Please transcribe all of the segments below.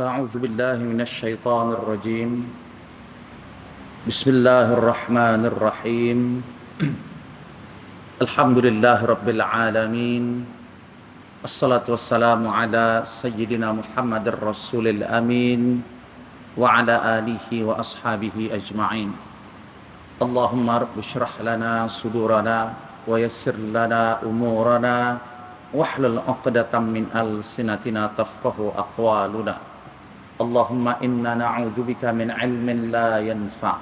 أعوذ بالله من الشيطان الرجيم. بسم الله الرحمن الرحيم. الحمد لله رب العالمين. الصلاة والسلام على سيدنا محمد الرسول الأمين وعلى آله وأصحابه أجمعين. اللهم رب اشرح لنا صدورنا ويسر لنا أمورنا واحلل عقدة من ألسنتنا تفقهوا أقوالنا. اللهم إنا نعوذ بك من علم لا ينفع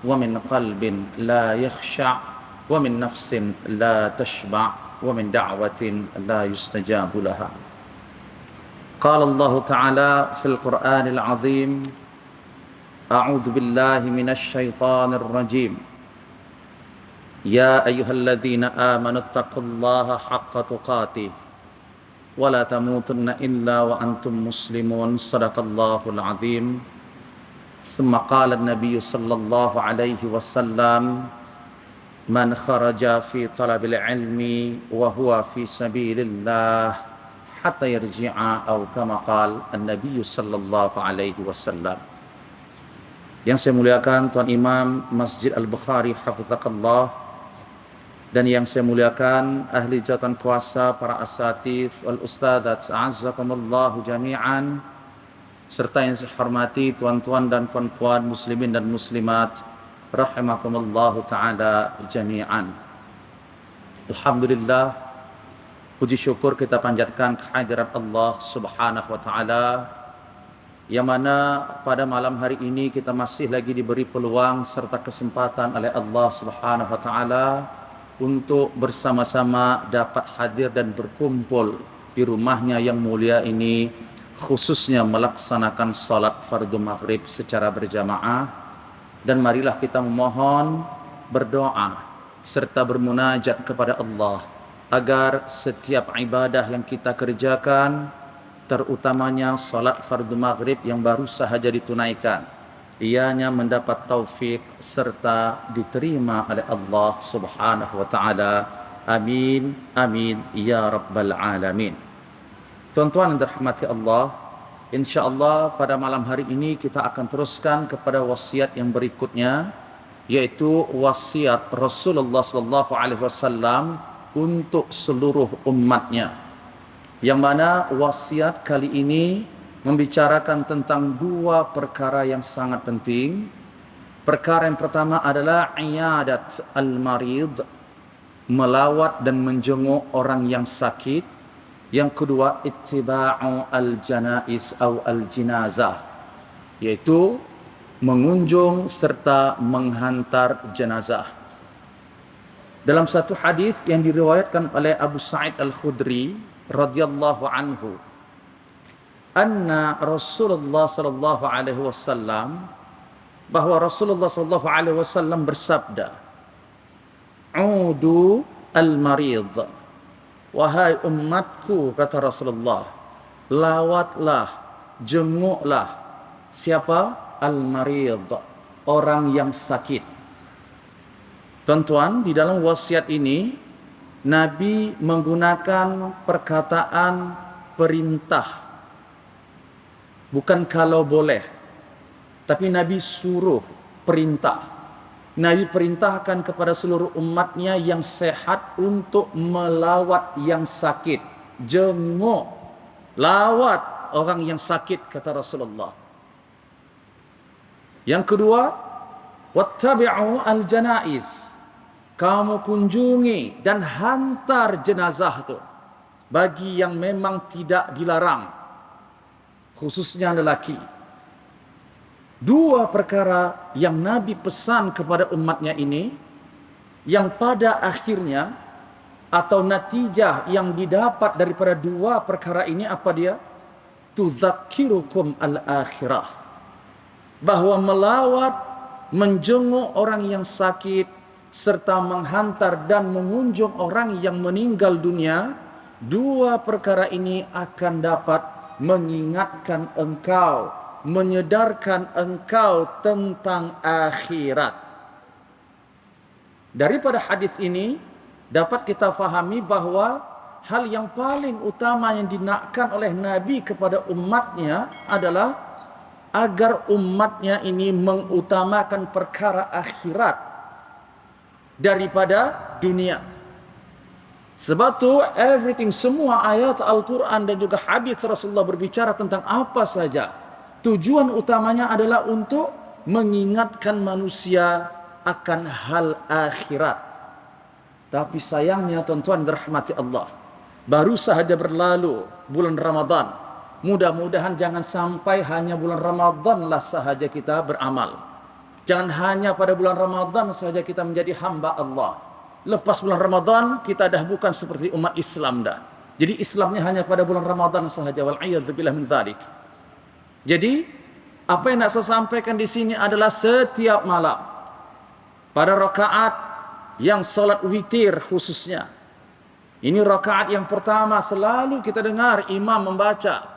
ومن قلب لا يخشع ومن نفس لا تشبع ومن دعوة لا يستجاب لها. قال الله تعالى في القرآن العظيم: أعوذ بالله من الشيطان الرجيم. يا أيها الذين آمنوا اتقوا الله حق تقاته ولا تموتن إلا وأنتم مسلمون. صدق الله العظيم. ثم قال النبي صلى الله عليه وسلم: من خرج في طلب العلم وهو في سبيل الله حتى يرجع، أو كما قال النبي صلى الله عليه وسلم. Yang saya muliakan Tuan Imam Masjid Al-Bukhari Hafizahullah, dan yang saya muliakan ahli jawatan kuasa, para asatidz wal ustadzat, a'azzakumullahu jami'an, serta yang saya hormati tuan-tuan dan puan-puan muslimin dan muslimat rahimakumullahu ta'ala jami'an. Alhamdulillah, puji syukur kita panjatkan kehadirat Allah subhanahu wa ta'ala, yang mana pada malam hari ini kita masih lagi diberi peluang serta kesempatan oleh Allah subhanahu wa ta'ala untuk bersama-sama dapat hadir dan berkumpul di rumahnya yang mulia ini, khususnya melaksanakan salat fardu maghrib secara berjamaah. Dan marilah kita memohon, berdoa serta bermunajat kepada Allah agar setiap ibadah yang kita kerjakan, terutamanya salat fardu maghrib yang baru sahaja ditunaikan, ianya mendapat taufik serta diterima oleh Allah subhanahu wa ta'ala. Amin, amin, ya rabbal alamin. Tuan-tuan yang dirahmati Allah, insyaAllah pada malam hari ini kita akan teruskan kepada wasiat yang berikutnya, yaitu wasiat Rasulullah SAW untuk seluruh umatnya, yang mana wasiat kali ini membicarakan tentang dua perkara yang sangat penting. Perkara yang pertama adalah iyadat al-marid, melawat dan menjenguk orang yang sakit. Yang kedua, ittiba'u al-janaiz atau al-jinazah, yaitu mengunjung serta menghantar jenazah. Dalam satu hadis yang diriwayatkan oleh Abu Sa'id Al-Khudri radhiyallahu anhu, anna Rasulullah sallallahu alaihi wasallam, bahwa Rasulullah sallallahu alaihi wasallam bersabda, "Udu al-marid." Wahai umatku, kata Rasulullah, lawatlah, jenguklah siapa? Al-marid, orang yang sakit. Tuan-tuan, di dalam wasiat ini Nabi menggunakan perkataan perintah, bukan kalau boleh, tapi Nabi suruh, perintah. Nabi perintahkan kepada seluruh umatnya yang sehat untuk melawat yang sakit. Jenguk, lawat orang yang sakit, kata Rasulullah. Yang kedua, wattabi'u al-janaiz, kamu kunjungi dan hantar jenazah itu bagi yang memang tidak dilarang, khususnya lelaki. Dua perkara yang Nabi pesan kepada umatnya ini, yang pada akhirnya atau natijah yang didapat daripada dua perkara ini apa dia? Tudzakirukum al-akhirah, bahwa melawat, menjenguk orang yang sakit serta menghantar dan mengunjung orang yang meninggal dunia, dua perkara ini akan dapat mengingatkan engkau, menyedarkan engkau tentang akhirat. Daripada hadis ini dapat kita fahami bahwa hal yang paling utama yang dinakkan oleh Nabi kepada umatnya adalah agar umatnya ini mengutamakan perkara akhirat daripada dunia. Sebab tu everything, semua ayat Al-Quran dan juga hadis Rasulullah berbicara tentang apa saja. Tujuan utamanya adalah untuk mengingatkan manusia akan hal akhirat. Tapi sayangnya tuan-tuan dirahmati Allah, baru sahaja berlalu bulan Ramadan. Mudah-mudahan jangan sampai hanya bulan Ramadanlah sahaja kita beramal. Jangan hanya pada bulan Ramadan saja kita menjadi hamba Allah. Lepas bulan Ramadan kita dah bukan seperti umat Islam dah. Jadi Islamnya hanya pada bulan Ramadan sahaja. Wal'iyadzubillah min dzalik. Jadi apa yang nak saya sampaikan di sini adalah setiap malam pada rakaat yang solat witir khususnya. Ini rakaat yang pertama selalu kita dengar imam membaca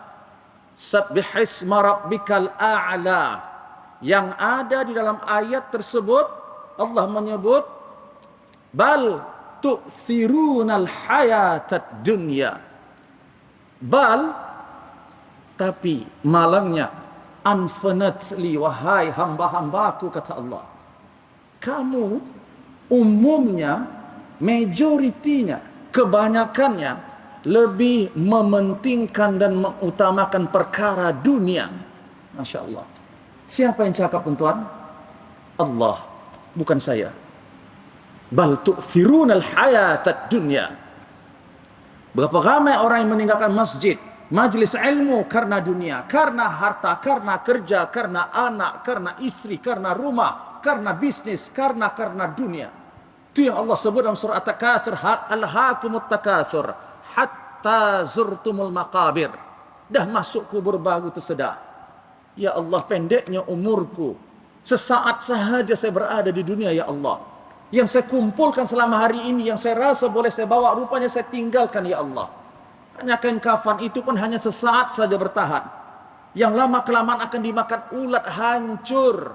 Sabbihisma rabbikal a'la. Yang ada di dalam ayat tersebut Allah menyebut bal tu'thirunal hayatad dunya. Bal, tapi malangnya, unfortunately, wahai hamba-hambaku, kata Allah, kamu umumnya, majoritinya, kebanyakannya lebih mementingkan dan mengutamakan perkara dunia. Masya Allah. Siapa yang cakap tuan-tuan? Allah, bukan saya. Bal tu'thirunal hayatad dunya. Berapa ramai orang yang meninggalkan masjid, majlis ilmu karena dunia, karena harta, karena kerja, karena anak, karena istri, karena rumah, karena bisnis, karena dunia. Itu yang Allah sebut dalam surah At-Takatsur, alhaakumut takatsur hatta zurtumul maqabir. Dah masuk kubur baru tersedak. Ya Allah, pendeknya umurku. Sesaat sahaja saya berada di dunia, ya Allah. Yang saya kumpulkan selama hari ini, yang saya rasa boleh saya bawa, rupanya saya tinggalkan, ya Allah. Hanya kain kafan itu pun hanya sesaat saja bertahan. Yang lama kelamaan akan dimakan ulat, hancur.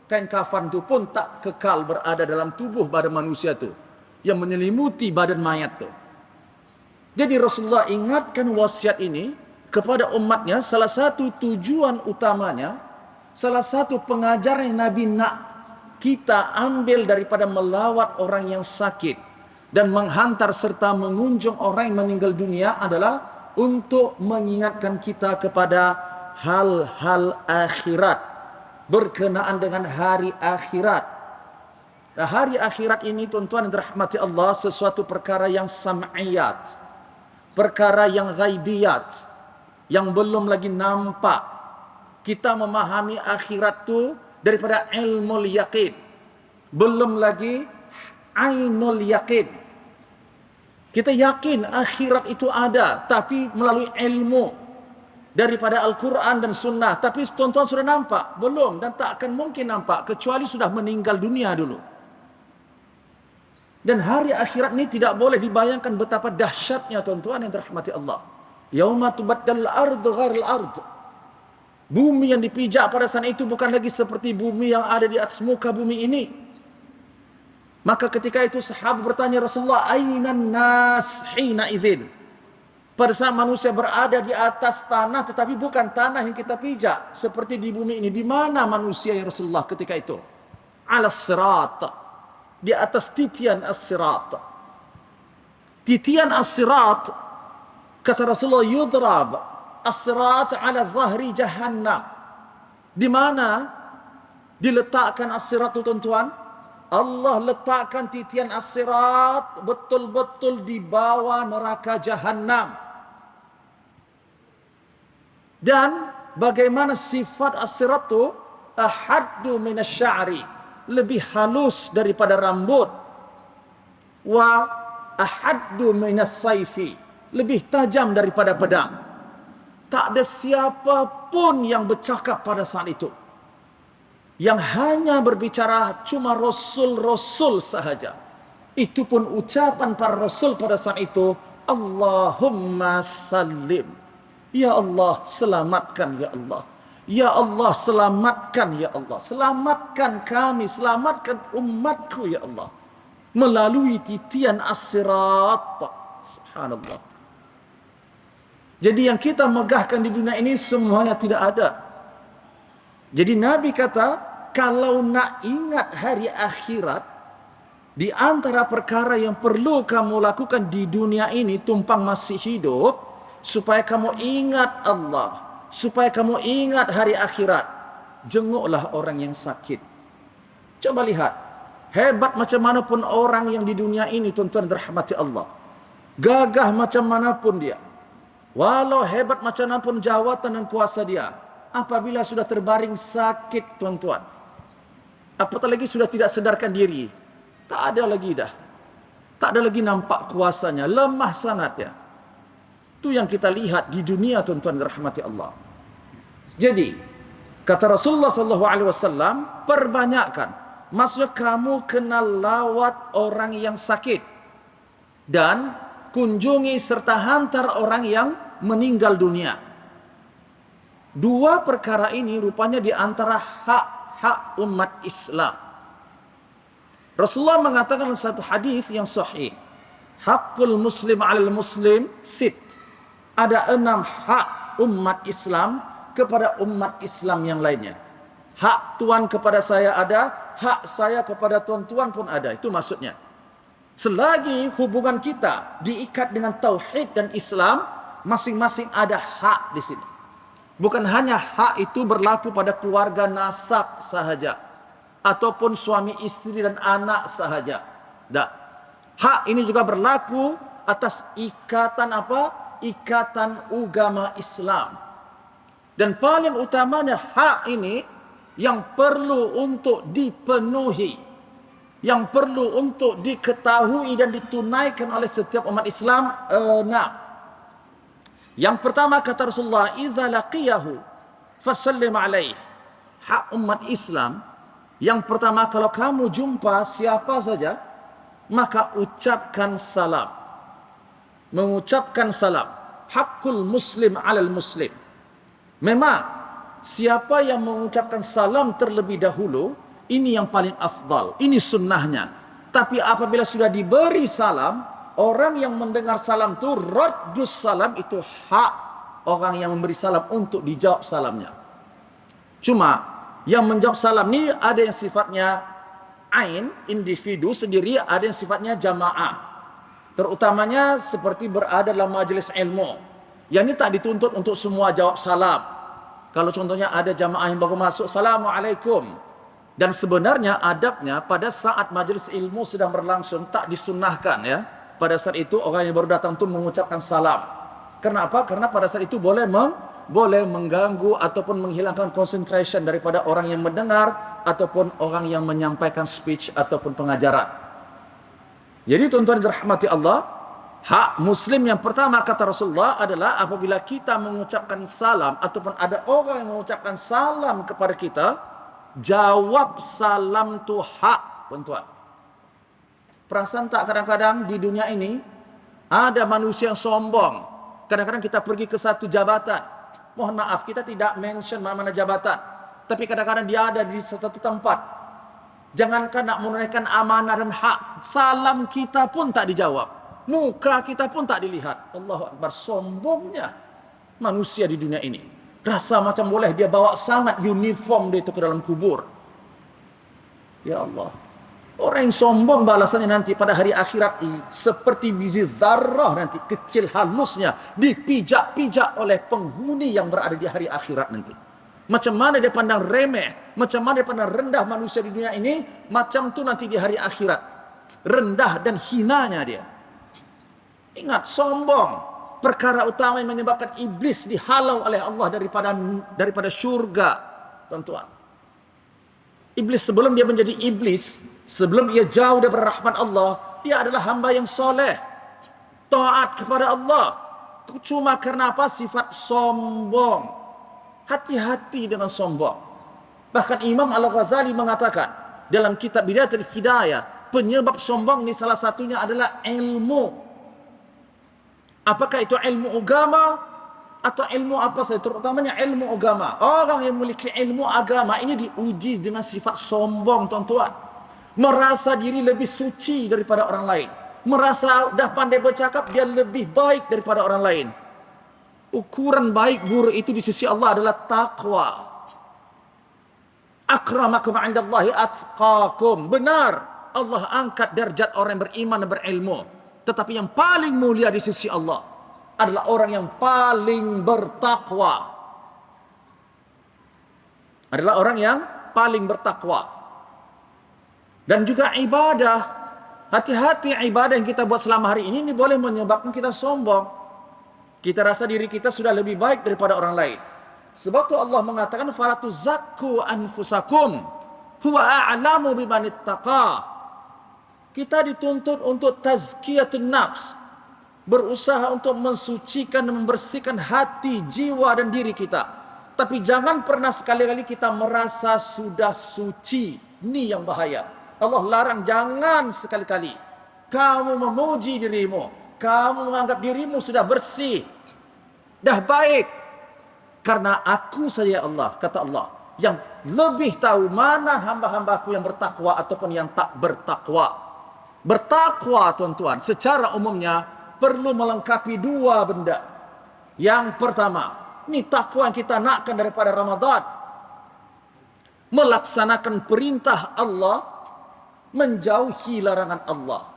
Kain kafan itu pun tak kekal berada dalam tubuh badan manusia itu, yang menyelimuti badan mayat itu. Jadi Rasulullah ingatkan wasiat ini kepada umatnya. Salah satu tujuan utamanya, salah satu pengajaran yang Nabi nak kita ambil daripada melawat orang yang sakit dan menghantar serta mengunjung orang yang meninggal dunia adalah untuk mengingatkan kita kepada hal-hal akhirat, berkenaan dengan hari akhirat. Nah, hari akhirat ini tuan-tuan yang dirahmati Allah, sesuatu perkara yang sam'iyat, perkara yang ghaibiyat, yang belum lagi nampak. Kita memahami akhirat tu daripada ilmul yaqin, belum lagi ainul yaqin. Kita yakin akhirat itu ada, tapi melalui ilmu daripada Al-Quran dan Sunnah. Tapi tuan-tuan sudah nampak? Belum, dan tak akan mungkin nampak kecuali sudah meninggal dunia dulu. Dan hari akhirat ini tidak boleh dibayangkan betapa dahsyatnya tuan-tuan yang dirahmati Allah. Yauma tubaddal ardu ghairil ard. Bumi yang dipijak pada saat itu bukan lagi seperti bumi yang ada di atas muka bumi ini. Maka ketika itu sahabat bertanya Rasulullah, ainan nas hina idzin. Pada saat manusia berada di atas tanah, tetapi bukan tanah yang kita pijak seperti di bumi ini. Di mana manusia ya Rasulullah ketika itu? Alas sirat, di atas titian as-sirat. Titian as-sirat, kata Rasulullah, yudrab as-sirat ala zahri jahannam. Di mana diletakkan as-sirat itu tuan-tuan? Allah letakkan titian as-sirat betul-betul di bawah neraka jahannam. Dan bagaimana sifat as-sirat itu? Ahaddu minasy'ari, lebih halus daripada rambut. Wa ahaddu minas-saifi, lebih tajam daripada pedang. Tak ada siapapun yang bercakap pada saat itu. Yang hanya berbicara cuma Rasul-Rasul sahaja. Itu pun ucapan para Rasul pada saat itu, Allahumma sallim. Ya Allah, selamatkan ya Allah. Ya Allah, selamatkan ya Allah. Selamatkan kami, selamatkan umatku ya Allah. Melalui titian as-sirat. Subhanallah. Jadi yang kita megahkan di dunia ini semuanya tidak ada. Jadi Nabi kata, kalau nak ingat hari akhirat, di antara perkara yang perlu kamu lakukan di dunia ini tumpang masih hidup, supaya kamu ingat Allah, supaya kamu ingat hari akhirat, jenguklah orang yang sakit. Coba lihat, hebat macam manapun orang yang di dunia ini, tuan-tuan dirahmati Allah, gagah macam manapun dia, walau hebat macam manapun jawatan dan kuasa dia, apabila sudah terbaring sakit, tuan-tuan, apatah lagi sudah tidak sedarkan diri, tak ada lagi dah, tak ada lagi nampak kuasanya, lemah sangat ya. Itu yang kita lihat di dunia, tuan-tuan dirahmati Allah. Jadi kata Rasulullah SAW, perbanyakkan, maksudnya kamu kenal lawat orang yang sakit dan kunjungi serta hantar orang yang meninggal dunia. Dua perkara ini rupanya di antara hak umat Islam. Rasulullah mengatakan dalam satu hadis yang sahih, hakul muslim 'alal muslim sit. Ada 6 hak umat Islam kepada umat Islam yang lainnya. Hak tuan kepada saya ada, hak saya kepada tuan-tuan pun ada. Itu maksudnya. Selagi hubungan kita diikat dengan tauhid dan Islam, masing-masing ada hak di sini. Bukan hanya hak itu berlaku pada keluarga nasab sahaja, ataupun suami istri dan anak sahaja. Tak. Hak ini juga berlaku atas ikatan apa? Ikatan agama Islam. Dan paling utamanya hak ini yang perlu untuk dipenuhi, yang perlu untuk diketahui dan ditunaikan oleh setiap umat Islam. Yang pertama kata Rasulullah, idza laqiyahu fasallim alaihi. Hak umat Islam yang pertama, kalau kamu jumpa siapa saja, maka ucapkan salam. Mengucapkan salam. Hakul muslim 'alal muslim. Memang siapa yang mengucapkan salam terlebih dahulu, ini yang paling afdal, ini sunnahnya. Tapi apabila sudah diberi salam, orang yang mendengar salam itu raddus salam, itu hak orang yang memberi salam untuk dijawab salamnya. Cuma yang menjawab salam ni ada yang sifatnya ain, individu sendiri, ada yang sifatnya jamaah. Terutamanya seperti berada dalam majlis ilmu. Yang ini tak dituntut untuk semua jawab salam. Kalau contohnya ada jamaah yang baru masuk, Assalamualaikum. Dan sebenarnya adabnya pada saat majlis ilmu sedang berlangsung, tak disunnahkan ya. Pada saat itu orang yang baru datang itu mengucapkan salam. Kenapa? Karena pada saat itu boleh mengganggu ataupun menghilangkan concentration daripada orang yang mendengar ataupun orang yang menyampaikan speech ataupun pengajaran. Jadi tuan-tuan dirahmati Allah, hak muslim yang pertama kata Rasulullah adalah apabila kita mengucapkan salam ataupun ada orang yang mengucapkan salam kepada kita, jawab salam tu hak, tuan-tuan. Perasaan tak kadang-kadang di dunia ini ada manusia yang sombong. Kadang-kadang kita pergi ke satu jabatan, mohon maaf kita tidak mention mana-mana jabatan, tapi kadang-kadang dia ada di satu tempat. Jangankan nak menunaikan amanah dan hak, salam kita pun tak dijawab, muka kita pun tak dilihat. Allahu Akbar, sombongnya manusia di dunia ini. Rasa macam boleh dia bawa sangat uniform dia itu ke dalam kubur. Ya Allah, orang yang sombong balasannya nanti pada hari akhirat seperti biji zarrah, nanti kecil halusnya dipijak-pijak oleh penghuni yang berada di hari akhirat nanti. Macam mana dia pandang remeh, macam mana dia pandang rendah manusia di dunia ini, macam tu nanti di hari akhirat rendah dan hinanya dia. Ingat, sombong perkara utama yang menyebabkan iblis dihalau oleh Allah daripada syurga, tuan-tuan. Iblis sebelum dia menjadi iblis, sebelum dia jauh daripada rahmat Allah, dia adalah hamba yang soleh, taat kepada Allah. Cuma karena apa? Sifat sombong. Hati-hati dengan sombong. Bahkan Imam Al-Ghazali mengatakan dalam kitab Bidayatul Hidayah, penyebab sombong ini salah satunya adalah ilmu. Apakah itu ilmu agama atau ilmu apa saja, terutamanya ilmu agama. Orang yang memiliki ilmu agama ini diuji dengan sifat sombong, tuan-tuan. Merasa diri lebih suci daripada orang lain. merasa dah pandai bercakap, dia lebih baik daripada orang lain. Ukuran baik buruk itu di sisi Allah adalah takwa. Akramakum 'indallahi atqakum. Benar, Allah angkat derajat orang yang beriman dan berilmu. Tetapi yang paling mulia di sisi Allah adalah orang yang paling bertakwa. Adalah orang yang paling bertakwa. Dan juga ibadah. Hati-hati ibadah yang kita buat selama hari ini boleh menyebabkan kita sombong. Kita rasa diri kita sudah lebih baik daripada orang lain. Sebab tu Allah mengatakan fala tuzakku anfusakum huwa a'lamu biman ittaqa. Kita dituntut untuk tazkiyatun nafs, berusaha untuk mensucikan dan membersihkan hati, jiwa dan diri kita. Tapi jangan pernah sekali-kali kita merasa sudah suci. Ini yang bahaya. Allah larang, jangan sekali-kali kamu memuji dirimu, kamu menganggap dirimu sudah bersih, dah baik. Karena aku saja Allah, kata Allah, yang lebih tahu mana hamba-hambaku yang bertakwa ataupun yang tak bertakwa. Bertakwa, tuan-tuan, secara umumnya perlu melengkapi dua benda. Yang pertama, ini takwa yang kita nakkan daripada Ramadan. Melaksanakan perintah Allah, menjauhi larangan Allah.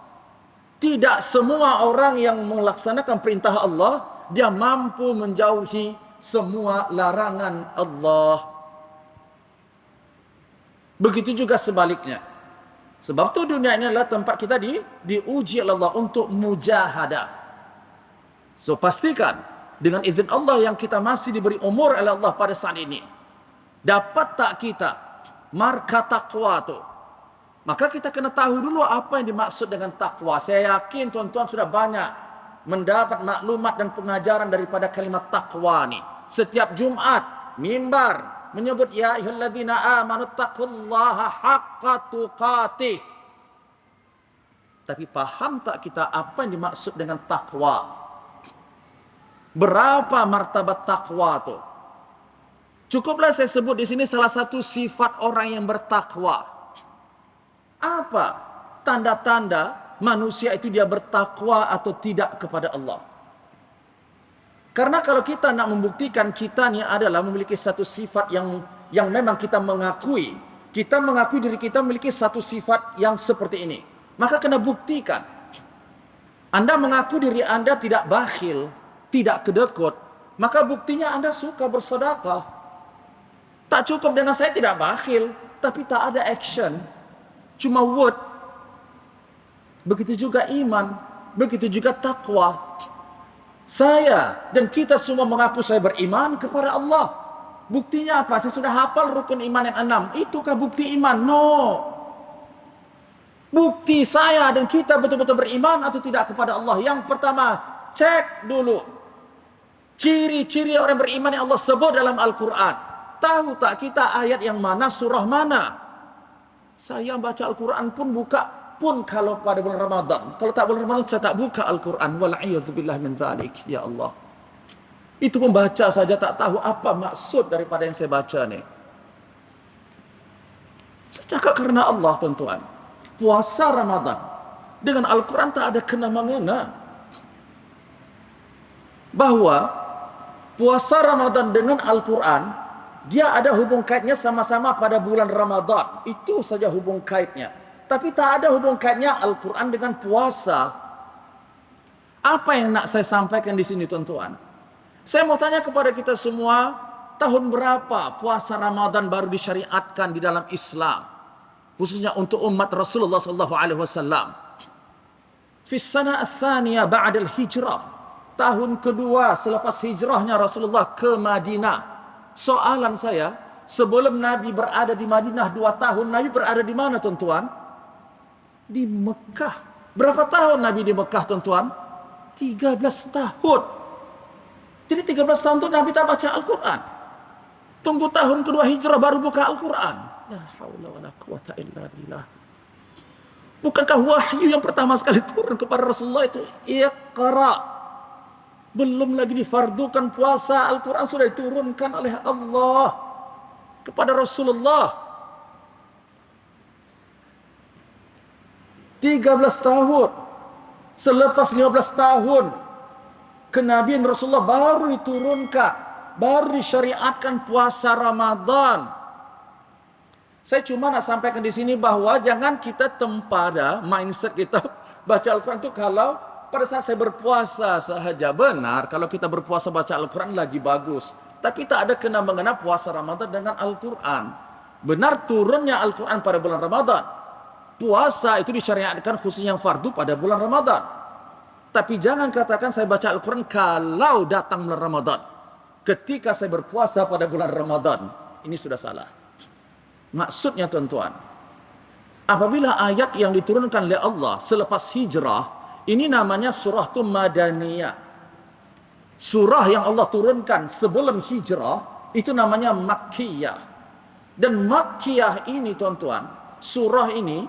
Tidak semua orang yang melaksanakan perintah Allah, dia mampu menjauhi semua larangan Allah. Begitu juga sebaliknya. Sebab tu dunia ini adalah tempat kita diuji oleh Allah untuk mujahadah. So pastikan dengan izin Allah yang kita masih diberi umur oleh Allah pada saat ini, dapat tak kita marka takwa tu? Maka kita kena tahu dulu apa yang dimaksud dengan takwa. Saya yakin tuan-tuan sudah banyak mendapat maklumat dan pengajaran daripada kalimat takwa ni. Setiap Jumat mimbar menyebut ya ayyuhalladzina amanu taqullaha haqqa tuqatih. Tapi paham tak kita apa yang dimaksud dengan takwa? Berapa martabat takwa tu? Cukuplah saya sebut di sini salah satu sifat orang yang bertakwa. Apa tanda-tanda manusia itu dia bertakwa atau tidak kepada Allah? Karena kalau kita nak membuktikan kita ni adalah memiliki satu sifat yang memang kita mengakui diri kita memiliki satu sifat yang seperti ini, maka kena buktikan. Anda mengaku diri Anda tidak bakhil, tidak kedekut, maka buktinya Anda suka bersedekah. Tak cukup dengan saya tidak bakhil, tapi tak ada action, cuma word. Begitu juga iman, begitu juga takwa. Saya dan kita semua mengaku saya beriman kepada Allah. Buktinya apa? Saya sudah hafal rukun iman yang 6. Itukah bukti iman? No. Bukti saya dan kita betul-betul beriman atau tidak kepada Allah. Yang pertama, cek dulu ciri-ciri orang beriman yang Allah sebut dalam Al-Quran. Tahu tak kita ayat yang mana, surah mana? Saya baca Al-Quran pun kalau pada bulan Ramadan. Kalau tak bulan Ramadan saya tak buka Al-Quran. Wal'iyadzubillah min dzalik. Ya Allah. Itu membaca saja tak tahu apa maksud daripada yang saya baca ni. Saya cakap kerana Allah, tuan-tuan. Puasa Ramadan dengan Al-Quran tak ada kena-mengena. Bahawa puasa Ramadan dengan Al-Quran, dia ada hubung kaitnya sama-sama pada bulan Ramadan. Itu saja hubung kaitnya. Tapi tak ada hubung kaitnya Al-Quran dengan puasa. Apa yang nak saya sampaikan di sini, tuan-tuan? Saya mau tanya kepada kita semua, tahun berapa puasa Ramadan baru disyariatkan di dalam Islam? Khususnya untuk umat Rasulullah SAW. Fi sana ats-tsaniyah ba'da al-hijrah. Tahun kedua selepas hijrahnya Rasulullah ke Madinah. Soalan saya, sebelum Nabi berada di Madinah 2 tahun, Nabi berada di mana, tuan-tuan? Di Mekah. Berapa tahun Nabi di Mekah, tuan-tuan? 13 tahun. Jadi 13 tahun itu Nabi tak baca Al-Quran. Tunggu tahun kedua hijrah baru buka Al-Quran. La haula wala quwata illa billah. Bukankah wahyu yang pertama sekali turun kepada Rasulullah itu Iqra? Belum lagi difardukan puasa, Al-Quran sudah diturunkan oleh Allah kepada Rasulullah. 13 tahun. Selepas 15 tahun kenabian Rasulullah baru diturunkan, baru disyariatkan puasa Ramadan. Saya cuma nak sampaikan di sini bahwa jangan kita tempada mindset kita baca Al-Quran itu kalau pada saat saya berpuasa sahaja. Benar, kalau kita berpuasa baca Al-Quran lagi bagus. Tapi tak ada kena-mengena puasa Ramadan dengan Al-Quran. Benar turunnya Al-Quran pada bulan Ramadan. Puasa itu disyariatkan khususnya yang fardu pada bulan Ramadan. Tapi jangan katakan saya baca Al-Quran kalau datang bulan Ramadan. Ketika saya berpuasa pada bulan Ramadan. Ini sudah salah. Maksudnya tuan-tuan, apabila ayat yang diturunkan oleh Allah selepas hijrah, ini namanya surah tu Madaniyah. Surah yang Allah turunkan sebelum hijrah, itu namanya Makkiyah. Dan Makkiyah ini tuan-tuan, surah ini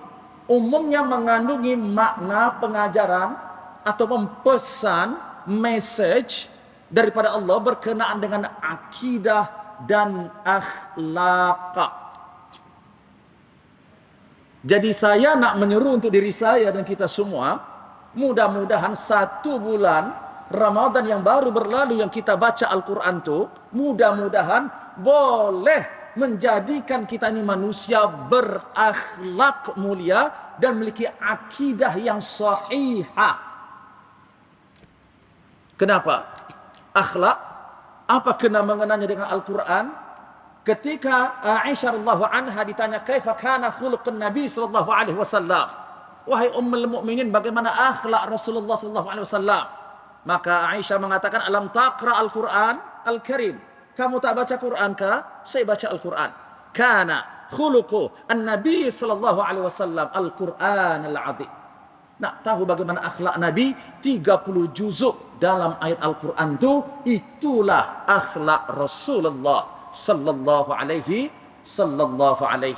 umumnya mengandungi makna pengajaran atau pesan, message daripada Allah berkenaan dengan akidah dan akhlak. Jadi saya nak menyeru untuk diri saya dan kita semua, mudah-mudahan 1 bulan Ramadan yang baru berlalu yang kita baca Al-Quran tu, mudah-mudahan boleh menjadikan kita ini manusia berakhlak mulia dan memiliki akidah yang sahihah. Kenapa? Akhlak, apa kena mengenanya dengan Al-Quran? Ketika Aisyah radhiyallahu anha ditanya kaifa kana khuluqun Nabi sallallahu alaihi wasallam, wahai ummul mukminin, bagaimana akhlak Rasulullah sallallahu alaihi wasallam? Maka Aisyah mengatakan, alam taqra al-Quran al-Karim, kamu tak baca Quran kah? Saya baca Al-Quran. Kana khuluqu an-Nabi sallallahu alaihi wasallam al-Quran al-azim. Nak tahu bagaimana akhlak Nabi? 30 juzuk dalam ayat Al-Quran itulah akhlak Rasulullah sallallahu alaihi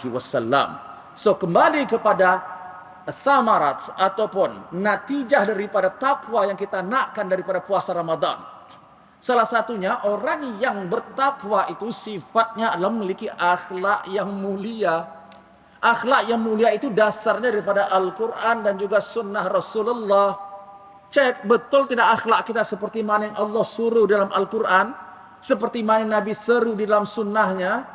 wasallam. So kembali kepada thamarat ataupun natijah daripada takwa yang kita nakkan daripada puasa Ramadan. Salah satunya orang yang bertakwa itu sifatnya adalah memiliki akhlak yang mulia. Akhlak yang mulia itu dasarnya daripada Al-Quran dan juga sunnah Rasulullah. Cek betul tidak akhlak kita seperti mana yang Allah suruh dalam Al-Quran, seperti mana Nabi seru di dalam sunnahnya.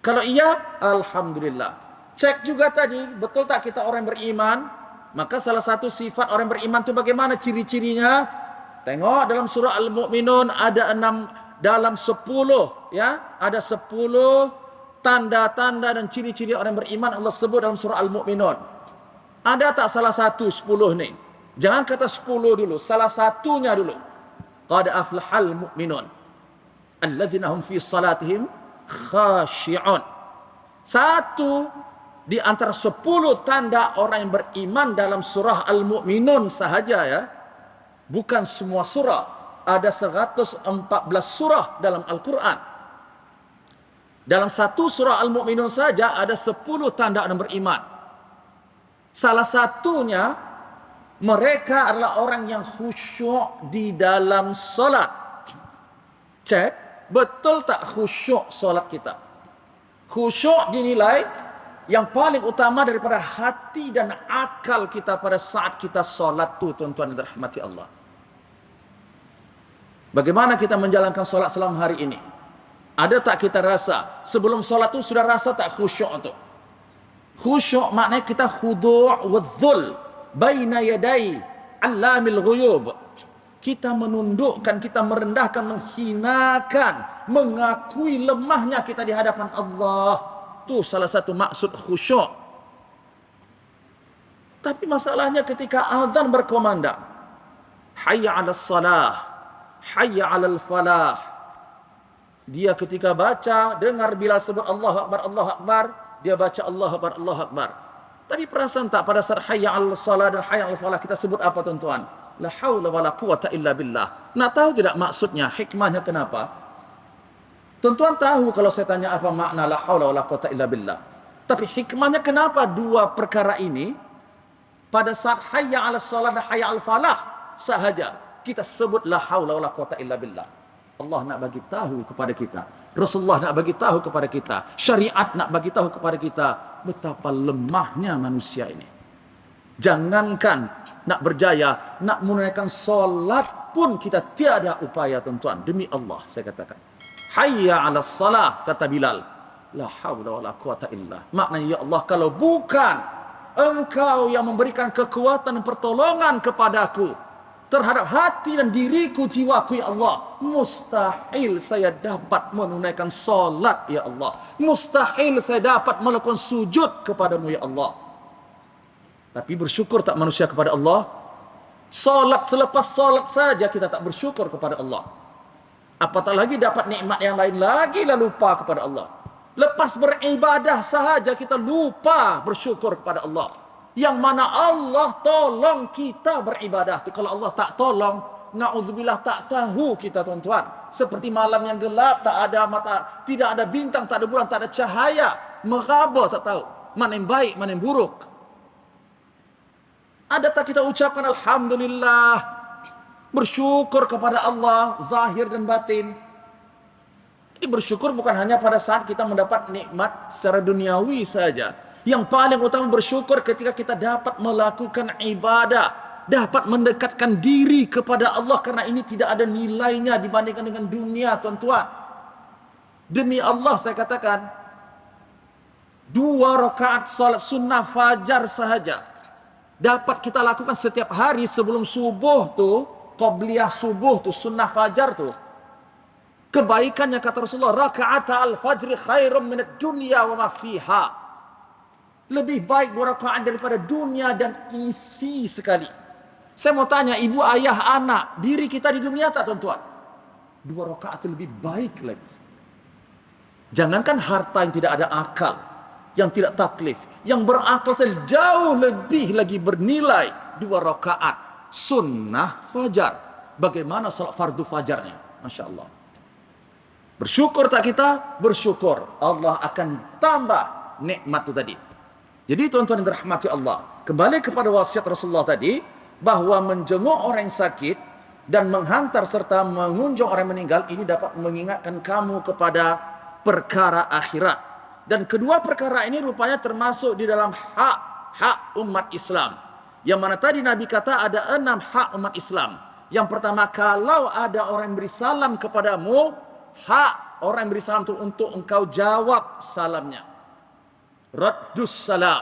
Kalau iya, alhamdulillah. Cek juga tadi, betul tak kita orang beriman? Maka salah satu sifat orang beriman itu bagaimana ciri-cirinya? Tengok dalam surah Al-Mu'minun ada 6 dalam 10 ya, ada 10 tanda-tanda dan ciri-ciri orang beriman Allah sebut dalam surah Al-Mu'minun. Ada tak salah satu 10 ni? Jangan kata 10 dulu, salah satunya dulu. Qad aflahal mu'minun alladzina hum fi salatihim khashi'un. Satu di antara 10 tanda orang yang beriman dalam surah Al-Mu'minun sahaja ya. Bukan semua surah. Ada 114 surah dalam Al-Quran. Dalam satu surah Al-Mu'minun saja ada 10 tanda orang beriman. Salah satunya, mereka adalah orang yang khusyuk di dalam solat. Cek, betul tak khusyuk solat kita? Khusyuk dinilai yang paling utama daripada hati dan akal kita pada saat kita solat tu, tuan-tuan dan rahmati Allah. Bagaimana kita menjalankan solat selama hari ini? Ada tak kita rasa sebelum solat tu sudah rasa tak khusyuk tu? Khusyuk maknanya kita khudu' wa dhul baina yadai allamil ghuyub. Kita menundukkan, kita merendahkan, menghinakan, mengakui lemahnya kita di hadapan Allah. Itu salah satu maksud khusyuk. Tapi masalahnya ketika azan berkumandang, hayya 'alas salah, hayya 'alal falah. Dia ketika baca, dengar bila sebut Allahu Akbar, Allahu Akbar, dia baca Allahu Akbar, Allahu Akbar. Tapi perasan tak pada saat hayya 'alas salah dan hayya 'alal falah kita sebut apa tuan-tuan? La haula wala quwata illa billah. Nak tahu tidak maksudnya, hikmahnya kenapa? Tuan-tuan tahu kalau saya tanya apa makna la haula wala quwata illa billah. Tapi hikmahnya kenapa dua perkara ini pada saat hayya 'alas salah dan hayya 'alal falah sahaja kita sebut la haula wala quwata illa billah. Allah nak bagi tahu kepada kita, Rasulullah nak bagi tahu kepada kita, syariat nak bagi tahu kepada kita betapa lemahnya manusia ini. Jangankan nak berjaya, nak menunaikan solat pun kita tiada upaya tuan-tuan. Demi Allah saya katakan. Hayya 'alas salah, kata Bilal. La haula wala quwata illa. Maknanya ya Allah, kalau bukan Engkau yang memberikan kekuatan dan pertolongan kepadaku terhadap hati dan diriku, jiwaku ya Allah, mustahil saya dapat menunaikan solat ya Allah. Mustahil saya dapat melakukan sujud kepadamu ya Allah. Tapi bersyukur tak manusia kepada Allah? Solat selepas solat saja kita tak bersyukur kepada Allah. Apatah lagi dapat nikmat yang lain lagi lalu lupa kepada Allah. Lepas beribadah sahaja kita lupa bersyukur kepada Allah. Yang mana Allah tolong kita beribadah. Kalau Allah tak tolong, na'udzubillah, tak tahu kita tuan-tuan. Seperti malam yang gelap, tak ada mata, tidak ada bintang, tak ada bulan, tak ada cahaya. Meraba tak tahu. Mana yang baik, mana yang buruk. Ada tak kita ucapkan Alhamdulillah, bersyukur kepada Allah, zahir dan batin. Ini bersyukur bukan hanya pada saat kita mendapat nikmat secara duniawi saja. Yang paling utama bersyukur ketika kita dapat melakukan ibadah, dapat mendekatkan diri kepada Allah, karena ini tidak ada nilainya dibandingkan dengan dunia tuan-tuan. Demi Allah saya katakan, 2 rakaat salat sunnah fajar sahaja dapat kita lakukan setiap hari sebelum subuh tu, qabliyah subuh tu, sunnah fajar tu. Kebaikannya kata Rasulullah, rakaat al-fajri khairum minad dunya wa ma fiha. Lebih baik 2 rakaat daripada dunia dan isi sekali. Saya mau tanya, ibu, ayah, anak, diri kita di dunia tak tuan-tuan? 2 rakaat lebih baik lagi. Jangankan harta yang tidak ada akal, yang tidak taklif, yang berakal jauh lebih lagi bernilai 2 rakaat sunnah fajar. Bagaimana salat fardu fajarnya? Masya Allah. Bersyukur tak kita? Bersyukur. Allah akan tambah nikmat itu tadi. Jadi tuan-tuan yang dirahmati Allah, kembali kepada wasiat Rasulullah tadi, bahwa menjenguk orang yang sakit dan menghantar serta mengunjung orang yang meninggal, ini dapat mengingatkan kamu kepada perkara akhirat. Dan kedua perkara ini rupanya termasuk di dalam hak umat Islam. Yang mana tadi Nabi kata ada 6 hak umat Islam. Yang pertama, kalau ada orang yang beri salam kepadamu, hak orang yang beri salam itu untuk engkau jawab salamnya. Raddus salam.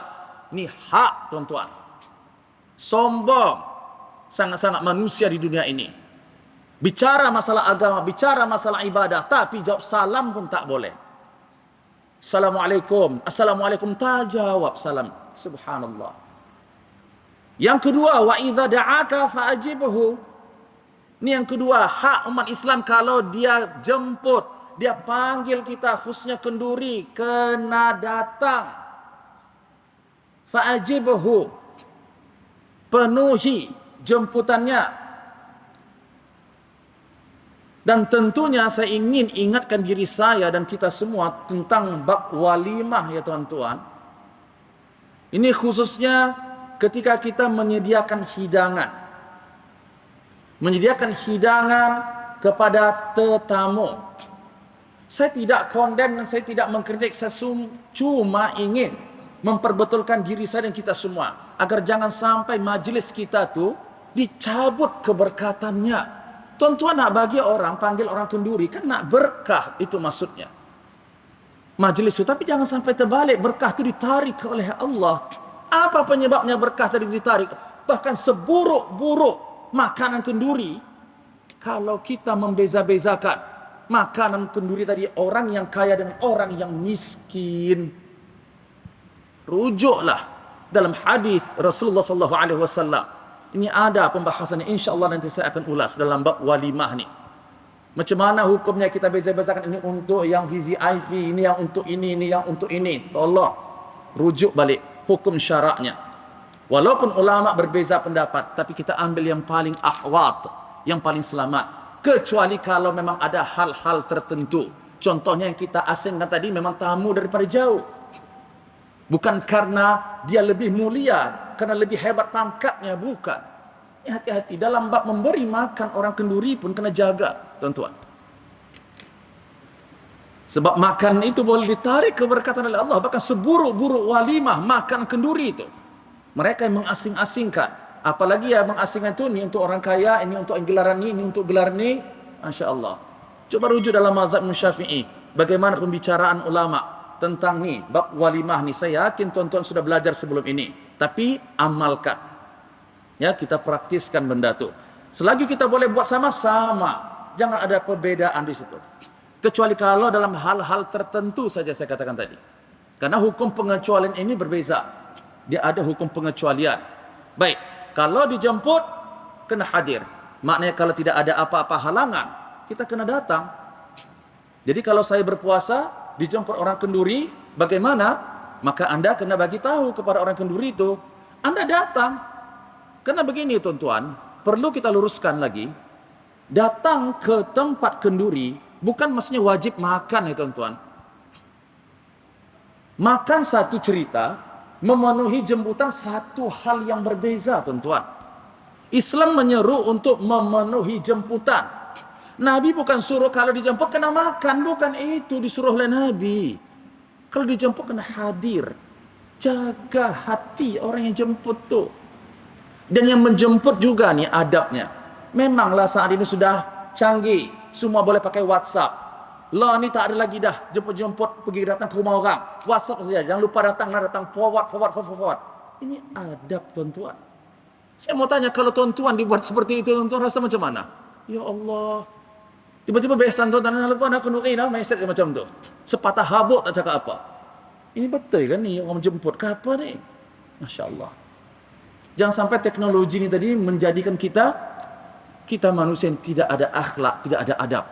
Ini hak tuan-tuan. Sombong sangat-sangat manusia di dunia ini. Bicara masalah agama, bicara masalah ibadah, tapi jawab salam pun tak boleh. Assalamualaikum, assalamualaikum, tak jawab salam. Subhanallah. Yang kedua, wa idza da'aka fa'ajibhu. Ini yang kedua, hak umat Islam kalau dia jemput, dia panggil kita, khususnya kenduri, kena datang. Fa'ajibhu. Penuhi jemputannya. Dan tentunya saya ingin ingatkan diri saya dan kita semua tentang bab walimah ya tuan-tuan. Ini khususnya ketika kita menyediakan hidangan. Menyediakan hidangan kepada tetamu. Saya tidak kondem dan saya tidak mengkritik, saya cuma ingin memperbetulkan diri saya dan kita semua agar jangan sampai majlis kita tu dicabut keberkatannya. Tuan-tuan nak bagi orang, panggil orang kenduri, kan nak berkah, itu maksudnya majlis itu. Tapi jangan sampai terbalik, berkah itu ditarik oleh Allah. Apa penyebabnya berkah tadi ditarik? Bahkan seburuk-buruk makanan kenduri, kalau kita membeza-bezakan makanan kenduri tadi, orang yang kaya dengan orang yang miskin, rujuklah dalam hadis Rasulullah SAW. Ini ada pembahasannya, insya-Allah nanti saya akan ulas dalam bab walimah ni. Macam mana hukumnya kita beza-bezakan, ini untuk yang VVIP, ini yang untuk ini yang untuk ini. Tolong rujuk balik hukum syaraknya. Walaupun ulama berbeza pendapat, tapi kita ambil yang paling ahwat, yang paling selamat. Kecuali kalau memang ada hal-hal tertentu. Contohnya yang kita asingkan tadi memang tamu daripada jauh. Bukan karena dia lebih mulia, karena lebih hebat pangkatnya, bukan. Hati-hati dalam bab memberi makan orang kenduri pun kena jaga, tuan-tuan. Sebab makan itu boleh ditarik keberkatan oleh Allah. Bahkan seburuk-buruk walimah makan kenduri itu. Mereka yang mengasing-asingkan. Apalagi ya mengasingkan itu, ini untuk orang kaya, ini untuk gelaran ini untuk gelar ini. Masya Allah. Coba rujuk dalam mazhab Syafi'i. Bagaimana pembicaraan ulama tentang ni, bab walimah ni. Saya yakin tuan-tuan sudah belajar sebelum ini. Tapi amalkan. Ya, kita praktiskan benda tu. Selagi kita boleh buat sama-sama, jangan ada perbedaan di situ. Kecuali kalau dalam hal-hal tertentu saja saya katakan tadi. Karena hukum pengecualian ini berbeza. Dia ada hukum pengecualian. Baik, kalau dijemput, kena hadir. Maknanya kalau tidak ada apa-apa halangan, kita kena datang. Jadi kalau saya berpuasa, dijemput orang kenduri, bagaimana? Maka Anda kena bagi tahu kepada orang kenduri itu, Anda datang. Karena begini tuan-tuan, perlu kita luruskan lagi, datang ke tempat kenduri, bukan maksudnya wajib makan ya tuan-tuan. Makan satu cerita, memenuhi jemputan satu hal yang berbeza tuan-tuan. Islam menyeru untuk memenuhi jemputan. Nabi bukan suruh kalau dijemput kena makan, bukan itu disuruh oleh Nabi. Kalau dijemput kena hadir. Jaga hati orang yang jemput tu. Dan yang menjemput juga nih adabnya. Memanglah saat ini sudah canggih, semua boleh pakai WhatsApp. Lah ni tak ada lagi dah jemput-jemput pergi datang ke rumah orang. WhatsApp saja, jangan lupa datang forward. Ini adab tuan-tuan. Saya mau tanya, kalau tuan-tuan dibuat seperti itu, tuan-tuan rasa macam mana? Ya Allah. Tiba-tiba besan tuan-tuan, lupa nak kenduri dah, mesej macam tu. Sepatah habuk tak cakap apa. Ini betul kan ni orang jemput ke apa ni? Masya Allah. Jangan sampai teknologi ni tadi menjadikan kita manusia yang tidak ada akhlak, tidak ada adab.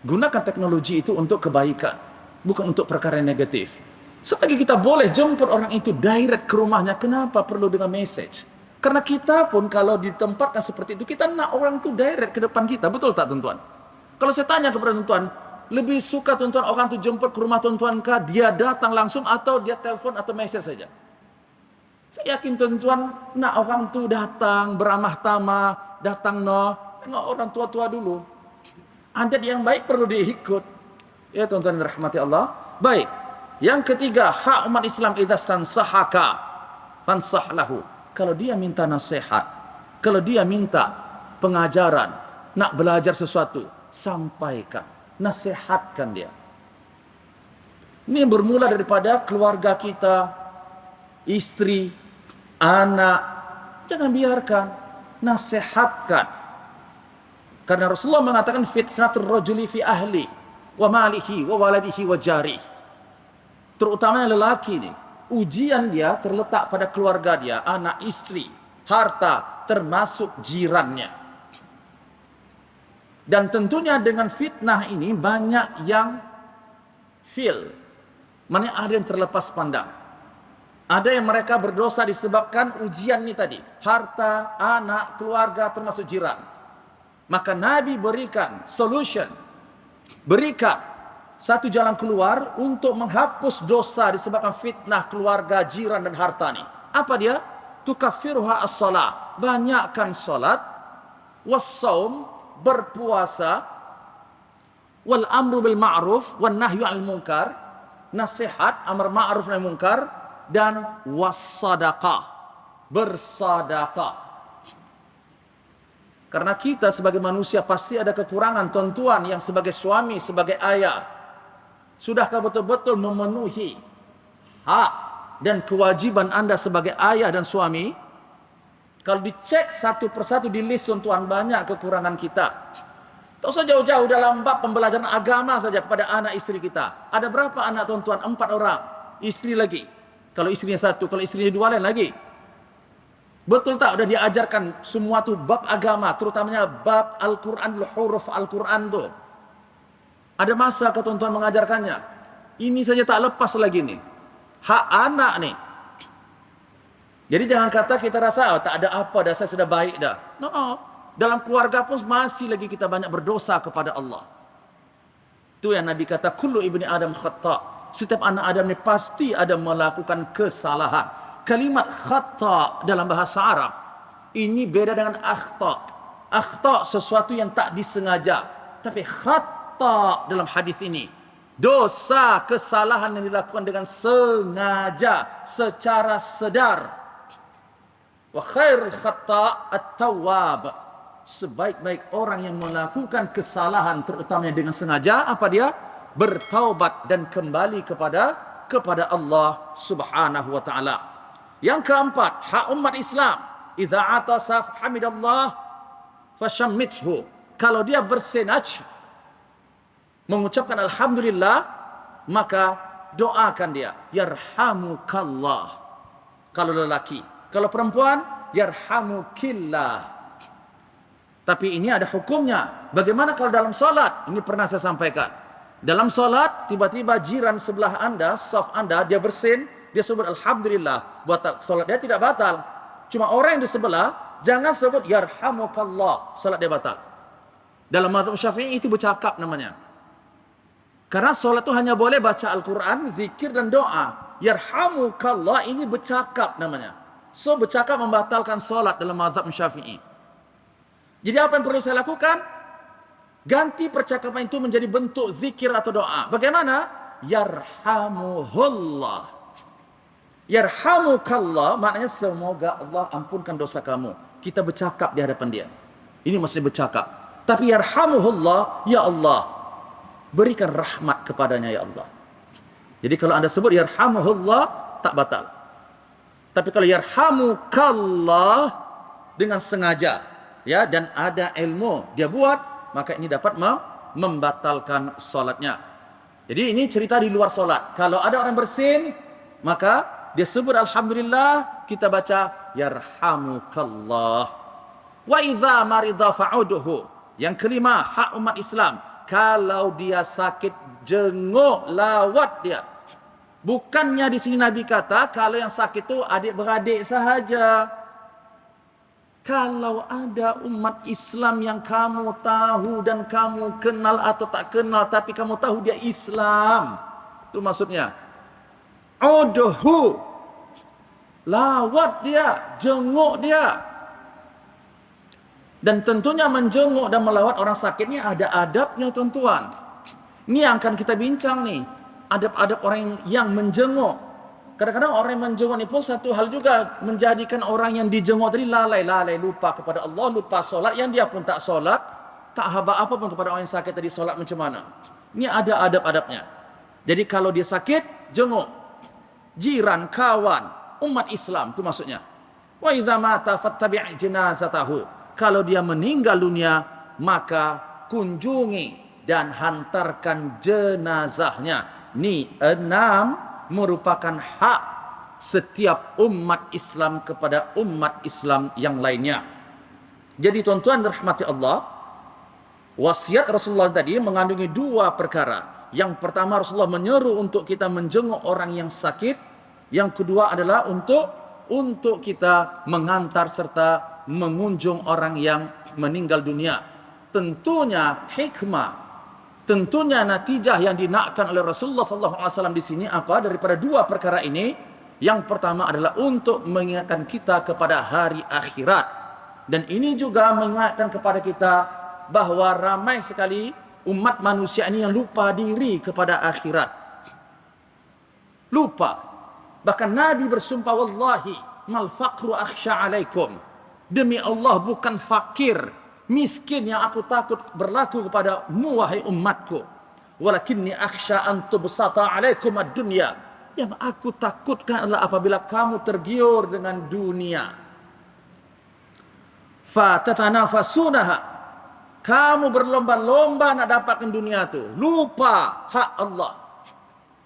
Gunakan teknologi itu untuk kebaikan, bukan untuk perkara yang negatif. Selagi kita boleh jemput orang itu direct ke rumahnya, kenapa perlu dengan message? Karena kita pun kalau ditempatkan seperti itu, kita nak orang itu direct ke depan kita, betul tak tuan-tuan? Kalau saya tanya kepada tuan-tuan, lebih suka tuan-tuan orang itu jemput ke rumah tuan-tuan kah, dia datang langsung atau dia telefon atau message saja? Saya yakin tuan-tuan nak orang itu datang, beramah tamah, datang tengok orang tua-tua dulu. Adat yang baik perlu diikut. Ya tuan-tuan rahmati Allah. Baik. Yang ketiga, hak umat Islam idza stansahaka fansah lahu. Kalau dia minta nasihat, kalau dia minta pengajaran, nak belajar sesuatu, sampaikan, nasihatkan dia. Ini bermula daripada keluarga kita, istri, anak. Jangan biarkan, nasihatkan. Karena Rasulullah mengatakan fitnatul rajuli fi ahli wa malihi wa waladihi wa jari. Terutama lelaki ni, ujian dia terletak pada keluarga dia, anak, istri, harta, termasuk jirannya. Dan tentunya dengan fitnah ini banyak yang feel, mana ada yang terlepas pandang. Ada yang mereka berdosa disebabkan ujian ini tadi, harta, anak, keluarga, termasuk jiran. Maka Nabi berikan solution, berikan satu jalan keluar untuk menghapus dosa disebabkan fitnah keluarga, jiran dan harta ni. Apa dia? Tukaffiruha as-salah. Banyakkan salat, was-saum, berpuasa, wal amru bil ma'ruf wan nahyu 'anil munkar, nasihat, amar ma'ruf nahi munkar, dan was-sadaqah, bersedekah. Karena kita sebagai manusia pasti ada kekurangan tuan-tuan yang sebagai suami, sebagai ayah. Sudahkah betul-betul memenuhi hak dan kewajiban anda sebagai ayah dan suami? Kalau dicek satu persatu di list tuan-tuan, banyak kekurangan kita. Tak usah jauh-jauh dalam bab pembelajaran agama saja kepada anak istri kita. Ada berapa anak tuan-tuan? 4 orang. Istri lagi. Kalau istrinya 1, kalau istrinya 2 lain lagi. Betul tak? Sudah diajarkan semua tu bab agama, terutamanya bab Al-Quran, huruf Al-Quran tu. Ada masa ke tuan-tuan mengajarkannya? Ini saja tak lepas lagi ni. Hak anak ni. Jadi jangan kata kita rasa tak ada apa, dah saya sudah baik dah. No. Dalam keluarga pun masih lagi kita banyak berdosa kepada Allah. Itu yang Nabi kata, kullu ibni Adam khata'. Setiap anak Adam ni pasti ada melakukan kesalahan. Kalimat khata' dalam bahasa Arab ini beda dengan akhta'. Akhta' sesuatu yang tak disengaja. Tapi khata' dalam hadis ini, dosa, kesalahan yang dilakukan dengan sengaja, secara sedar. Wa khairul khata' at-tawwab. Sebaik-baik orang yang melakukan kesalahan terutamanya dengan sengaja, apa dia? Bertaubat dan kembali kepada Allah Subhanahu wa taala. Yang keempat, hak umat Islam, idza atasa hamidallah fashammithu. Kalau dia bersenaj mengucapkan alhamdulillah, maka doakan dia, yarhamukallah. Kalau lelaki, kalau perempuan, yarhamukillah. Tapi ini ada hukumnya. Bagaimana kalau dalam solat? Ini pernah saya sampaikan. Dalam solat, tiba-tiba jiran sebelah anda, saf anda, dia bersin, dia sebut alhamdulillah, buat solat dia tidak batal. Cuma orang yang di sebelah, jangan sebut yarhamukallah, solat dia batal. Dalam mazhab Syafi'i itu bercakap namanya. Karena solat itu hanya boleh baca Al-Quran, zikir dan doa. Yarhamukallah ini bercakap namanya. So bercakap membatalkan solat dalam mazhab Syafi'i. Jadi apa yang perlu saya lakukan? Ganti percakapan itu menjadi bentuk zikir atau doa. Bagaimana? Yarhamuhullah. Yarhamukallah maknanya semoga Allah ampunkan dosa kamu. Kita bercakap di hadapan dia. Ini maksudnya bercakap. Tapi yarhamuhullah, ya Allah, berikan rahmat kepadanya ya Allah. Jadi kalau anda sebut yarhamuhullah, tak batal. Tapi kalau yarhamukallah dengan sengaja, ya, dan ada ilmu dia buat, maka ini dapat membatalkan solatnya. Jadi ini cerita di luar solat. Kalau ada orang bersin, maka dia sebut alhamdulillah, kita baca yarhamukallah. Wa idza marida fa'uduhu. Yang kelima, hak umat Islam, kalau dia sakit, jenguk, lawat dia. Bukannya di sini Nabi kata kalau yang sakit itu adik-beradik sahaja. Kalau ada umat Islam yang kamu tahu dan kamu kenal atau tak kenal, tapi kamu tahu dia Islam, itu maksudnya. Udhu, lawat dia, jenguk dia. Dan tentunya menjenguk dan melawat orang sakit ini ada adabnya tuan-tuan. Ini yang akan kita bincang nih. Adab-adab orang yang menjenguk. Kadang-kadang orang yang menjenguk ini pun satu hal juga menjadikan orang yang dijenguk tadi lalai, lupa kepada Allah, lupa solat, yang dia pun tak solat, tak haba apa pun kepada orang yang sakit tadi, solat macam mana. Ini ada adab-adabnya. Jadi kalau dia sakit, jenguk. Jiran, kawan, umat Islam, itu maksudnya. Wa idza mata fattabi' janazatahu. Kalau dia meninggal dunia, maka kunjungi dan hantarkan jenazahnya. Ini 6 merupakan hak setiap umat Islam kepada umat Islam yang lainnya. Jadi tuan-tuan dirahmati Allah, wasiat Rasulullah tadi mengandungi 2 perkara. Yang pertama, Rasulullah menyeru untuk kita menjenguk orang yang sakit. Yang kedua adalah untuk kita mengantar serta mengunjung orang yang meninggal dunia. Tentunya hikmah, tentunya natijah yang dinakkan oleh Rasulullah SAW di sini apa? Daripada 2 perkara ini, yang pertama adalah untuk mengingatkan kita kepada hari akhirat. Dan ini juga mengingatkan kepada kita bahwa ramai sekali umat manusia ini yang lupa diri kepada akhirat. Lupa. Bahkan Nabi bersumpah, wallahi mal faqru akhsha alaikum. Demi Allah, bukan fakir, miskin yang aku takut berlaku kepadamu wahai umatku. Walakinni akhsha an tubsata alaikum ad-dunya. Yang aku takutkan adalah apabila kamu tergiur dengan dunia. Fatatanafasunaha. Kamu berlomba-lomba nak dapatkan dunia itu. Lupa hak Allah.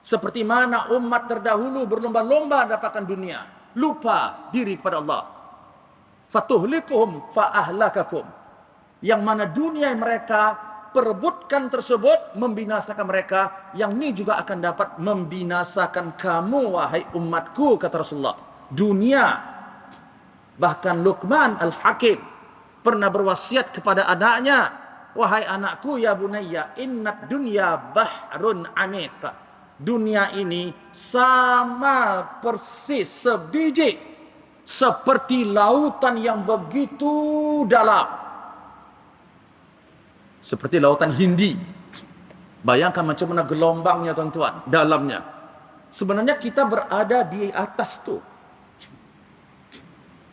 Seperti mana umat terdahulu berlomba-lomba dapatkan dunia. Lupa diri kepada Allah. Fatuhlikuhum fa'ahlakakum. Yang mana dunia yang mereka perebutkan tersebut membinasakan mereka. Yang ini juga akan dapat membinasakan kamu wahai umatku, kata Rasulullah. Dunia. Bahkan Luqman Al-Hakim pernah berwasiat kepada anaknya, wahai anakku, ya bunayya, innad dunya bahrun amiq. Dunia ini sama persis sebiji seperti lautan yang begitu dalam. Seperti lautan Hindi. Bayangkan macam mana gelombangnya tuan-tuan, dalamnya. Sebenarnya kita berada di atas tu.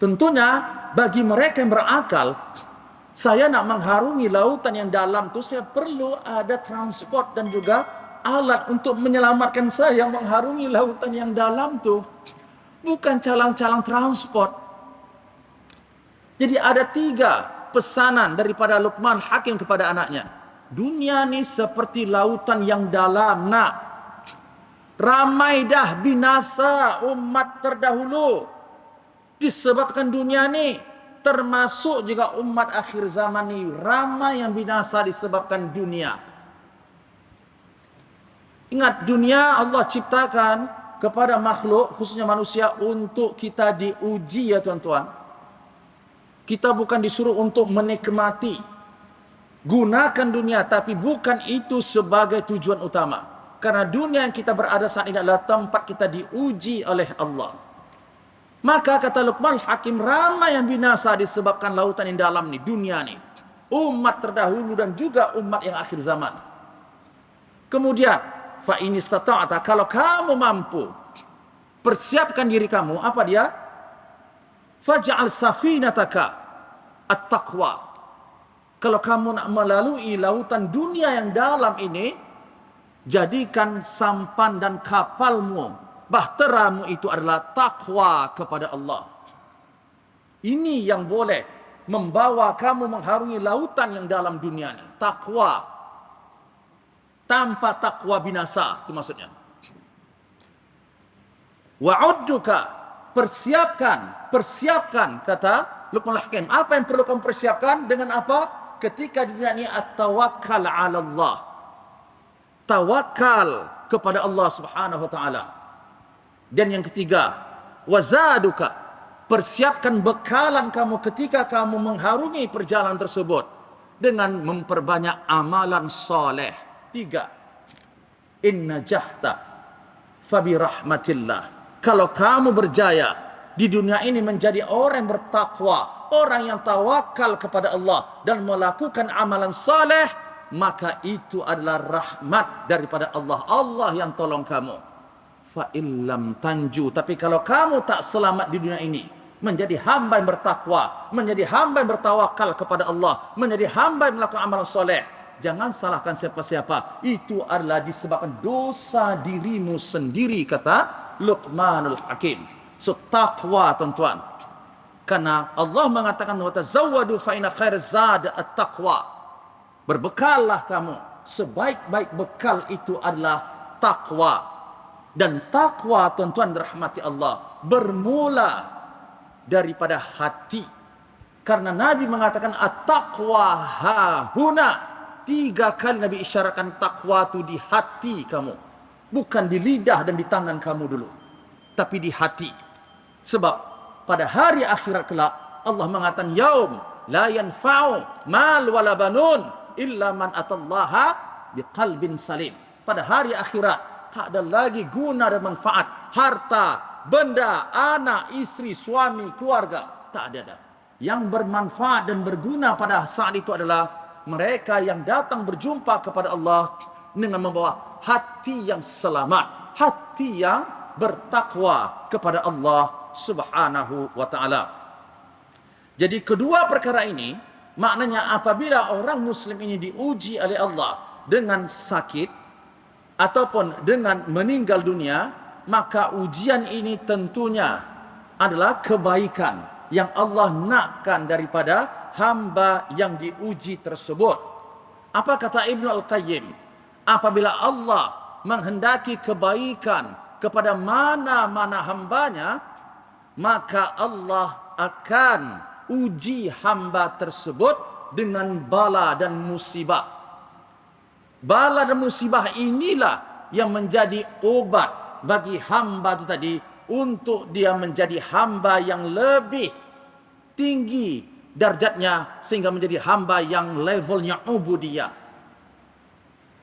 Tentunya bagi mereka yang berakal, saya nak mengharungi lautan yang dalam tu, saya perlu ada transport dan juga alat untuk menyelamatkan saya mengharungi lautan yang dalam tu. Bukan calang-calang transport. Jadi ada 3 pesanan daripada Luqman Hakim kepada anaknya. Dunia ni seperti lautan yang dalam, nak. Ramai dah binasa umat terdahulu disebabkan dunia ni, termasuk juga umat akhir zaman ni. Ramai yang binasa disebabkan dunia. Ingat, dunia Allah ciptakan kepada makhluk, khususnya manusia, untuk kita diuji ya tuan-tuan. Kita bukan disuruh untuk menikmati. Gunakan dunia, tapi bukan itu sebagai tujuan utama. Karena dunia yang kita berada saat ini adalah tempat kita diuji oleh Allah. Maka kata Luqman Hakim, ramai yang binasa disebabkan lautan yang dalam ni, dunia ni. Umat terdahulu dan juga umat yang akhir zaman. Kemudian, fa in istata'ta, kalau kamu mampu persiapkan diri kamu, apa dia? Faj'al safinataka at-taqwa. Kalau kamu nak melalui lautan dunia yang dalam ini, jadikan sampan dan kapalmu, bahteramu itu adalah takwa kepada Allah. Ini yang boleh membawa kamu mengharungi lautan yang dalam dunia ini. Takwa. Tanpa takwa binasa, itu maksudnya. Wa'udduka, persiapkan, kata Luqman Hakim. Apa yang perlu kamu persiapkan? Dengan apa? Ketika di dunia ini, at-tawakkal 'ala Allah. Tawakal kepada Allah Subhanahu wa taala. Dan yang ketiga, wazaduka, persiapkan bekalan kamu ketika kamu mengharungi perjalanan tersebut dengan memperbanyak amalan soleh. 3. Inna jahta fabi rahmatillah. Kalau kamu berjaya di dunia ini menjadi orang yang bertakwa, orang yang tawakal kepada Allah dan melakukan amalan soleh, maka itu adalah rahmat daripada Allah. Allah yang tolong kamu. Fa illam tanju, tapi kalau kamu tak selamat di dunia ini, menjadi hamba yang bertakwa, menjadi hamba yang bertawakal kepada Allah, menjadi hamba yang melakukan amalan soleh, jangan salahkan siapa-siapa. Itu adalah disebabkan dosa dirimu sendiri, kata Luqmanul Hakim. So takwa tuan-tuan. Karena Allah mengatakan wa tazawwadu fa inna khairaz zad at-taqwa. Berbekallah kamu. Sebaik-baik bekal itu adalah takwa. Dan takwa tuan-tuan dirahmati Allah bermula daripada hati. Karena Nabi mengatakan at-taqwa hahuna. 3 kali Nabi isyaratkan takwa itu di hati kamu. Bukan di lidah dan di tangan kamu dulu, tapi di hati. Sebab pada hari akhirat kelak Allah mengatakan yaum la yanfa'u mal wala banun illa man atallaha biqalbin salim. Pada hari akhirat tak ada lagi guna dan manfaat harta, benda, anak, istri, suami, keluarga, tak ada. Yang bermanfaat dan berguna pada saat itu adalah mereka yang datang berjumpa kepada Allah dengan membawa hati yang selamat, hati yang bertakwa kepada Allah Subhanahu wa taala. Jadi kedua perkara ini maknanya apabila orang muslim ini diuji oleh Allah dengan sakit ataupun dengan meninggal dunia, maka ujian ini tentunya adalah kebaikan yang Allah nakkan daripada hamba yang diuji tersebut. Apa kata Ibnu Al-Qayyim? Apabila Allah menghendaki kebaikan kepada mana-mana hambanya, maka Allah akan uji hamba tersebut dengan bala dan musibah. Bala dan musibah inilah yang menjadi obat bagi hamba itu tadi untuk dia menjadi hamba yang lebih tinggi darjatnya sehingga menjadi hamba yang levelnya ubudiyah.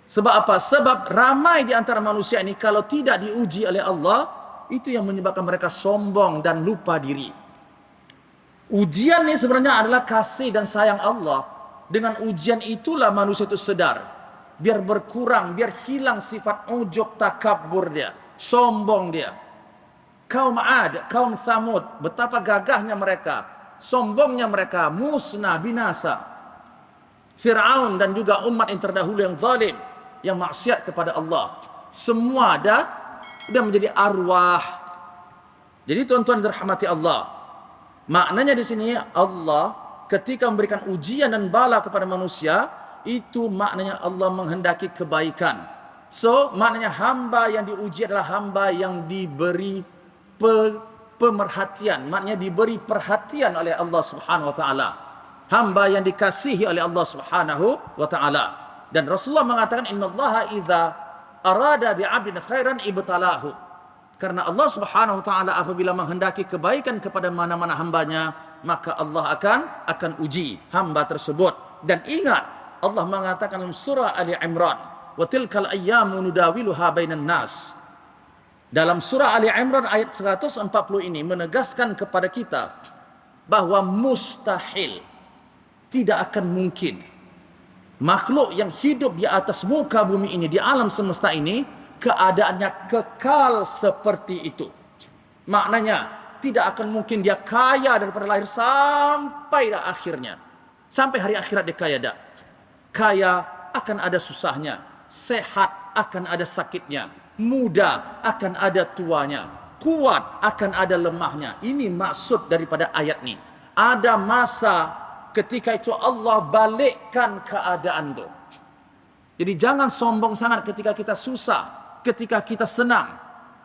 Sebab apa? Sebab ramai di antara manusia ini kalau tidak diuji oleh Allah, itu yang menyebabkan mereka sombong dan lupa diri. Ujian ini sebenarnya adalah kasih dan sayang Allah. Dengan ujian itulah manusia itu sedar. Biar berkurang, biar hilang sifat ujub takabur dia, sombong dia. kaum Ad, kaum Thamud, betapa gagahnya mereka, sombongnya mereka, musnah, binasa. Fir'aun dan juga umat yang terdahulu yang zalim, yang maksiat kepada Allah, semua dah menjadi arwah. Jadi tuan-tuan dirahmati Allah, maknanya di sini Allah ketika memberikan ujian dan bala kepada manusia, itu maknanya Allah menghendaki kebaikan. So maknanya hamba yang diuji adalah hamba yang diberi pemerhatian, maknanya diberi perhatian oleh Allah Subhanahu wa taala, hamba yang dikasihi oleh Allah Subhanahu wa taala. Dan Rasulullah mengatakan, innallaha idza arada bi'abdin khairan ibtalahu. Karena Allah Subhanahu wa taala apabila menghendaki kebaikan kepada mana-mana hambanya, maka Allah akan uji hamba tersebut. Dan ingat, Allah mengatakan dalam surah Ali Imran, wa tilkal ayyamu nudawiluha bainan nas. Dalam surah Ali Imran ayat 140 ini menegaskan kepada kita bahwa mustahil, tidak akan mungkin makhluk yang hidup di atas muka bumi ini, di alam semesta ini, keadaannya kekal seperti itu. Maknanya tidak akan mungkin dia kaya daripada lahir sampai akhirnya, sampai hari akhirat dia kaya dah. Kaya akan ada susahnya, sehat akan ada sakitnya, muda akan ada tuanya, kuat akan ada lemahnya. Ini maksud daripada ayat ini. Ada masa ketika itu Allah balikkan keadaan itu. Jadi jangan sombong sangat ketika kita susah, ketika kita senang,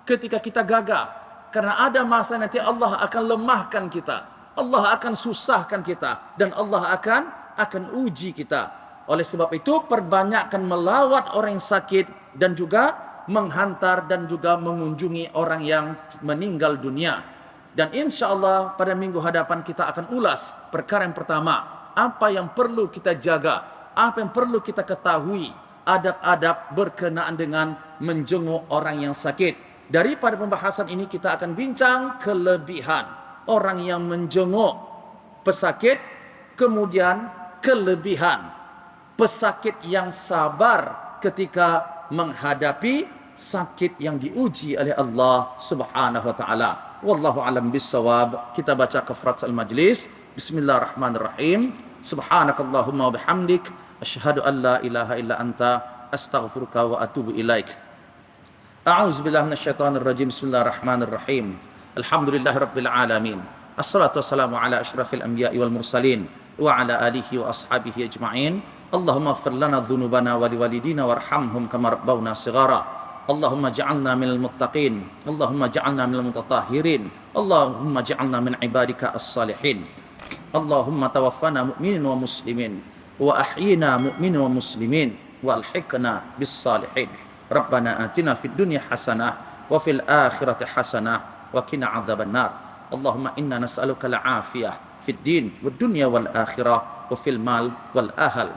ketika kita gagah. Karena ada masa nanti Allah akan lemahkan kita, Allah akan susahkan kita, dan Allah akan uji kita. Oleh sebab itu perbanyakkan melawat orang yang sakit, dan juga menghantar dan juga mengunjungi orang yang meninggal dunia. Dan insya Allah pada minggu hadapan kita akan ulas perkara yang pertama, apa yang perlu kita jaga, apa yang perlu kita ketahui, adab-adab berkenaan dengan menjenguk orang yang sakit. Daripada pembahasan ini kita akan bincang kelebihan orang yang menjenguk pesakit, kemudian kelebihan pesakit yang sabar ketika menghadapi sakit yang diuji oleh Allah Subhanahu wa taala. Wallahu alam bissawab. Kita baca kafaratul majlis. Bismillahirrahmanirrahim. Subhanakallahumma wa bihamdik asyhadu an la ilaha illa anta astaghfiruka wa atubu ilaik. A'udzu billahi minasyaitonir rajim. Bismillahirrahmanirrahim. Alhamdulillahirabbil alamin. Assalatu wassalamu ala asyrafil anbiya'i wal mursalin wa ala alihi wa ashabihi ajma'in. Allahumma ighfir lana dhunubana wa liwalidina warhamhum kama rabbawna shighara. Allahumma ja'alna minal muttaqin. Allahumma ja'alna minal mutatahhirin. Allahumma ja'alna min ibadika as-salihin. Allahumma tawaffana mu'minin wa muslimin wa ahyina mu'minin wa muslimin wa alhiqna bis salihin. Rabbana atina fid dunya hasanah wa fil akhirati hasanah wa qina adzabannar. Allahumma inna nas'aluka al-'afiyah fid din wad dunya wal akhirah wa fil mal wal ahl.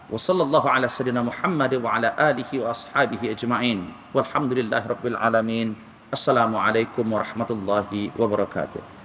Wa sallallahu ala sayyidina Muhammad wa ala alihi wa ashabihi ajma'in. Walhamdulillahirabbil alamin. Assalamualaikum warahmatullahi wabarakatuh.